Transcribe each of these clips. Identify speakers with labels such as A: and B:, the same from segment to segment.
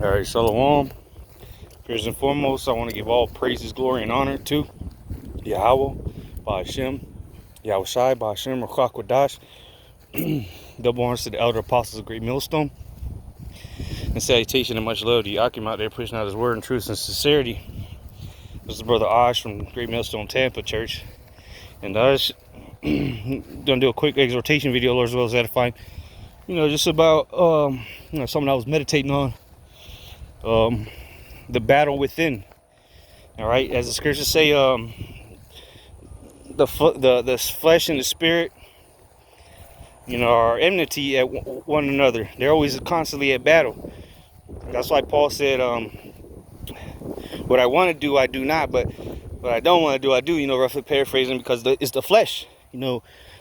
A: All right, Shalom. First and foremost, I want to give all praises, glory, and honor to Yahweh, by Hashem, Yahweh Shai, by Hashem, Ruach Kwadash. Double honors to the elder apostles of Great Millstone. And salutation and much love to Yakim out there pushing out his word in truth and sincerity. This is Brother Osh from Great Millstone Tampa Church. And I was gonna do a quick exhortation video, Lord, as well as edifying. Just about something I was meditating on. The battle within. All right, as the scriptures say, the flesh and the spirit, are enmity at one another. They're always constantly at battle. That's why Paul said, what I want to do, I do not, but what I don't want to do, I do. Roughly paraphrasing, because it's the flesh.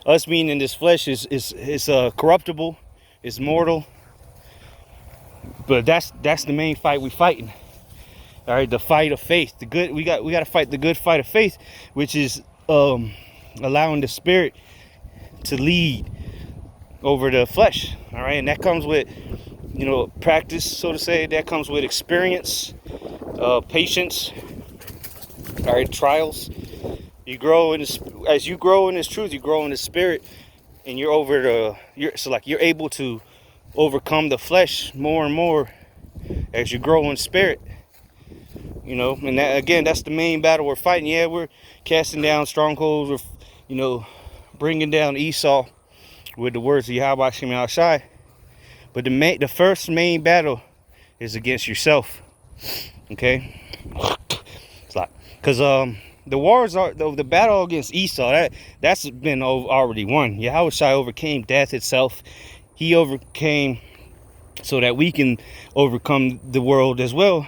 A: Us being in this flesh is corruptible, it's mortal. But that's the main fight we fighting. All right, the fight of faith. We got to fight the good fight of faith, which is allowing the spirit to lead over the flesh. All right, and that comes with practice, so to say. That comes with experience, patience. All right, trials. You grow in this, as you grow in this truth, you grow in the spirit, and you're able to overcome the flesh more and more as you grow in spirit. And that, again, that's the main battle we're fighting. Yeah, we're casting down strongholds. We're bringing down Esau with the words of Yahweh Shem Shai. But the first main battle is against yourself. Okay, it's like, because the wars are the battle against Esau. That's been already won. Yahweh Shai overcame death itself. He overcame so that we can overcome the world as well.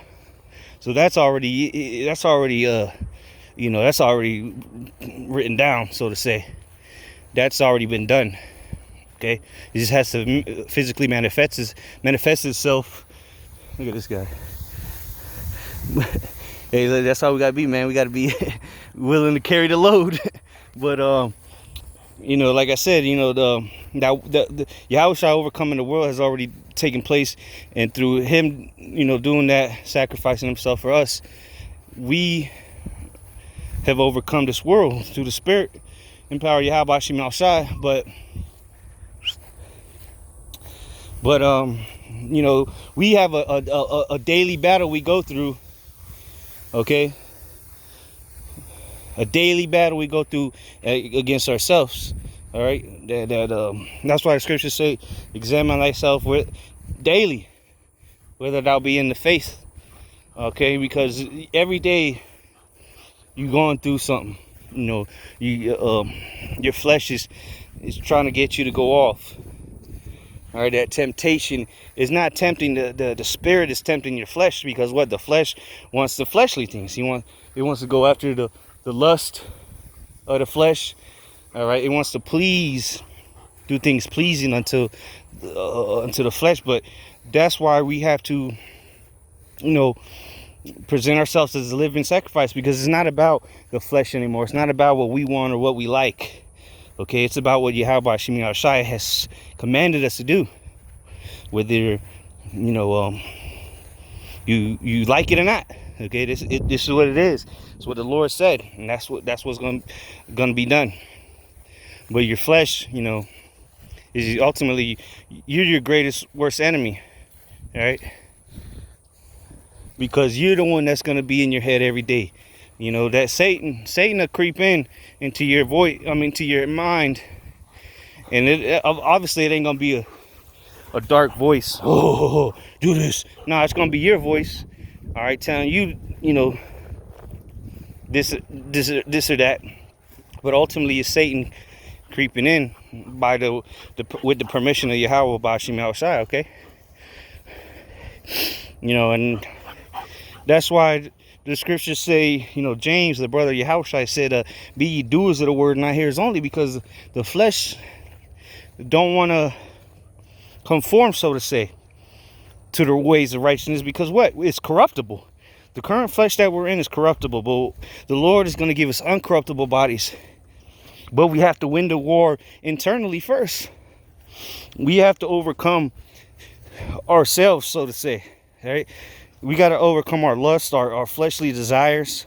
A: So that's already written down, so to say. That's already been done. Okay, it just has to physically manifest itself. Look at this guy. Hey, that's how we gotta be, man. We gotta be willing to carry the load. But like I said, the Yahweh Shai overcoming the world has already taken place, and through him, doing that, sacrificing himself for us, we have overcome this world through the Spirit, empower Yahweh Shem Shai. But we have a daily battle we go through. Okay, a daily battle we go through against ourselves. All right, that's why the scriptures say, examine thyself daily, whether thou be in the faith. Okay, because every day you're going through something. Your flesh is trying to get you to go off. All right, that temptation is not tempting the spirit, is tempting your flesh, because what the flesh wants, the fleshly things. It wants to go after the lust of the flesh. All right, it wants to do things pleasing unto the flesh. But that's why we have to, present ourselves as a living sacrifice, because it's not about the flesh anymore. It's not about what we want or what we like. Okay, it's about what Yahweh Shem Shai has commanded us to do. Whether you like it or not. Okay, this is what it is. It's what the Lord said, and that's what's gonna be done. But your flesh, is ultimately, you're your worst enemy. All right, because you're the one that's gonna be in your head every day. That Satan will creep into your to your mind, and obviously it ain't gonna be a dark voice. Oh, do this. No, it's gonna be your voice. All right, telling you, this or that. But ultimately, it's Satan creeping in with the permission of Yahweh by Shem Shai. Okay, and that's why the scriptures say, James, the brother of Yahweh Shai, said, be ye doers of the word, not hearers only, because the flesh don't want to conform, so to say, to the ways of righteousness, because what? It's corruptible. The current flesh that we're in is corruptible, but the Lord is going to give us uncorruptible bodies. But we have to win the war internally first. We have to overcome ourselves, so to say. All right, we got to overcome our lust, our fleshly desires.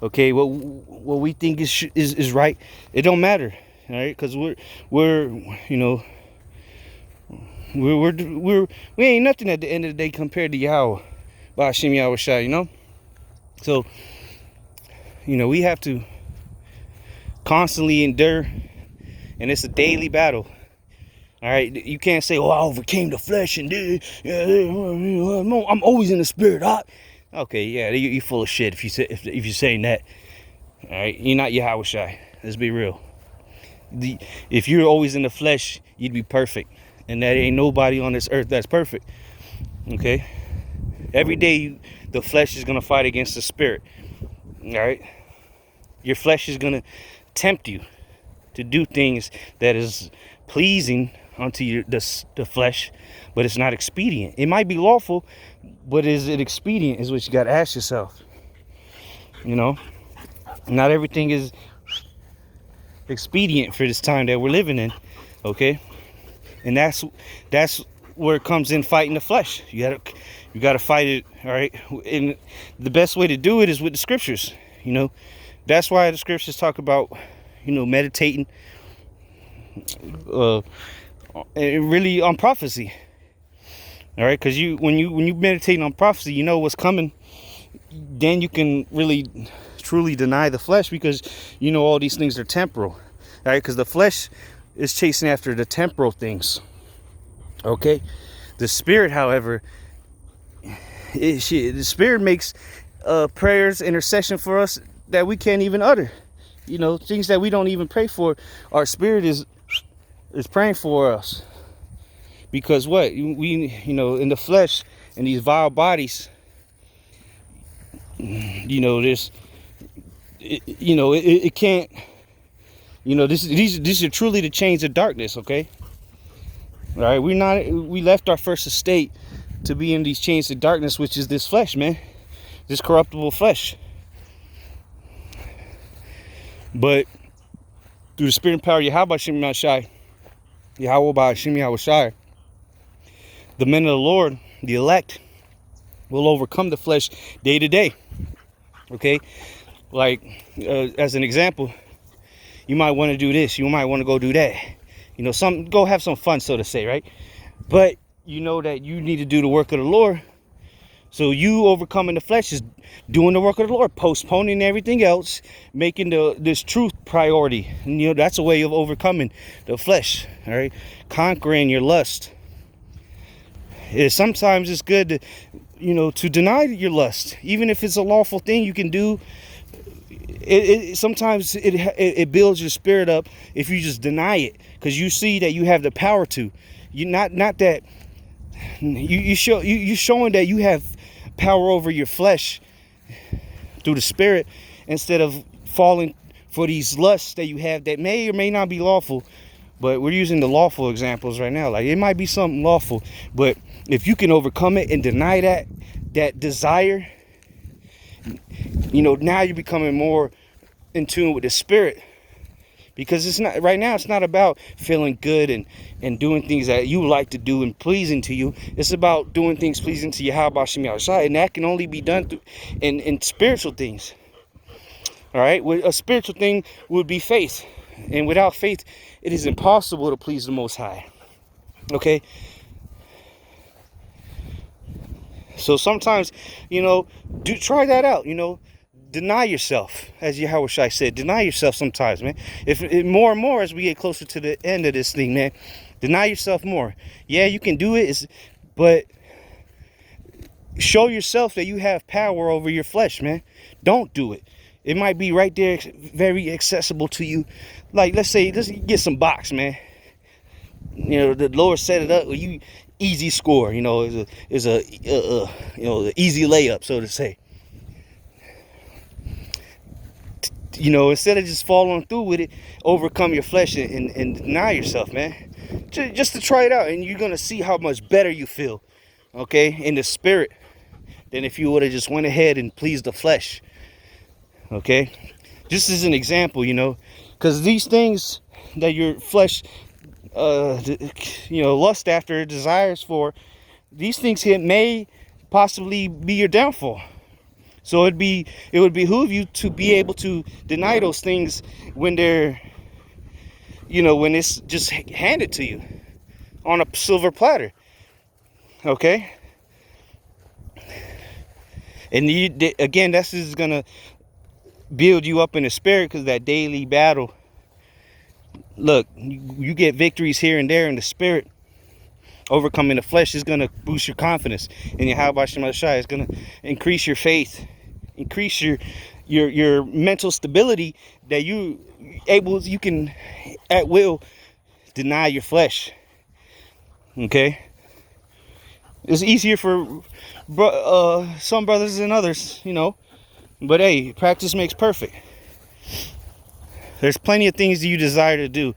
A: Okay, what we think is right, it don't matter. All right, because we're you know we ain't nothing at the end of the day compared to Yahweh, Ba'ashim Yahweh Shai, you know. So we have to constantly endure, and it's a daily battle. All right, you can't say, "Oh, I overcame the flesh and did. I'm always in the spirit." Okay, yeah, you full of shit if you're saying that. All right, you're not Yahweh Shai. Let's be real. If you're always in the flesh, you'd be perfect, and there ain't nobody on this earth that's perfect. Okay, every day the flesh is gonna fight against the spirit. All right, your flesh is gonna tempt you to do things that is pleasing unto the flesh, but it's not expedient. It might be lawful, but is it expedient is what you got to ask yourself. Not everything is expedient for this time that we're living in. Okay, and that's where it comes in, fighting the flesh. You gotta fight it. All right, and the best way to do it is with the scriptures. That's why the scriptures talk about meditating really on prophecy. All right, because when you meditate on prophecy, you know what's coming. Then you can really truly deny the flesh, because all these things are temporal. All right, because the flesh is chasing after the temporal things. Okay, the spirit, however, the spirit makes prayers, intercession for us that we can't even utter. Things that we don't even pray for, our spirit is praying for us. Because what we in the flesh, in these vile bodies, this it can't, these are truly the chains of darkness. Okay, all right, we left our first estate to be in these chains of darkness, which is this flesh, man, this corruptible flesh. But through the spirit and power of Yahweh Shem Yahshai, Yahweh Ba'ashim Yahweh Shai, the men of the Lord, the elect, will overcome the flesh day to day. Okay, like as an example, you might want to do this, you might want to go do that, go have some fun, so to say, right? But that you need to do the work of the Lord. So you overcoming the flesh is doing the work of the Lord, postponing everything else, making this truth priority. And, that's a way of overcoming the flesh. All right, conquering your lust. Sometimes it's good to deny your lust, even if it's a lawful thing you can do. Sometimes it builds your spirit up if you just deny it, because you see that you have the power to. You not that you showing that you have power over your flesh through the spirit, instead of falling for these lusts that you have that may or may not be lawful. But we're using the lawful examples right now. Like, it might be something lawful, but if you can overcome it and deny that desire, now you're becoming more in tune with the spirit. Because it's not about feeling good and doing things that you like to do and pleasing to you. It's about doing things pleasing to Yahweh Shem Yahshai, and that can only be done in spiritual things. All right, a spiritual thing would be faith, and without faith, it is impossible to please the Most High. Okay. So sometimes, try that out. Deny yourself, as Yahweh Shai said. Deny yourself sometimes, man. If more and more as we get closer to the end of this thing, man, deny yourself more. Yeah, you can do it, but show yourself that you have power over your flesh, man. Don't do it. It might be right there, very accessible to you. Like, let's get some box, man. The Lord set it up. You easy score. Is a easy layup, so to say. Instead of just following through with it, overcome your flesh and deny yourself, man. Just to try it out, and you're gonna see how much better you feel, okay, in the spirit, than if you would have just went ahead and pleased the flesh. Okay, just as an example, because these things that your flesh, lust after, desires for, these things may possibly be your downfall. So it would behoove you to be able to deny those things when they're, when it's just handed to you on a silver platter. Okay? And again, that's just gonna build you up in the spirit, because that daily battle, look, you get victories here and there in the spirit. Overcoming the flesh is gonna boost your confidence, and your Habashimashai is gonna increase your faith, increase your mental stability, that you can at will deny your flesh. Okay? It's easier for some brothers than others, but hey, practice makes perfect. There's plenty of things that you desire to do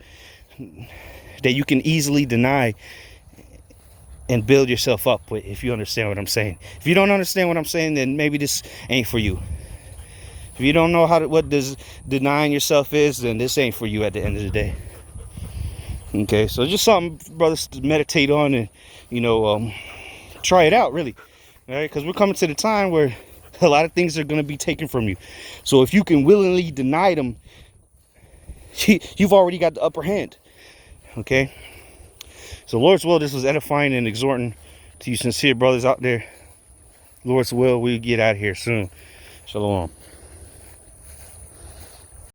A: that you can easily deny and build yourself up with, if you understand what I'm saying. If you don't understand what I'm saying, then maybe this ain't for you. If you don't know what denying yourself is, then this ain't for you at the end of the day. Okay, so just something, brothers, to meditate on and, try it out, really. All right, because we're coming to the time where a lot of things are going to be taken from you. So if you can willingly deny them, you've already got the upper hand. Okay? So Lord's will, this was edifying and exhorting to you sincere brothers out there. Lord's will, we'll get out of here soon. Shalom.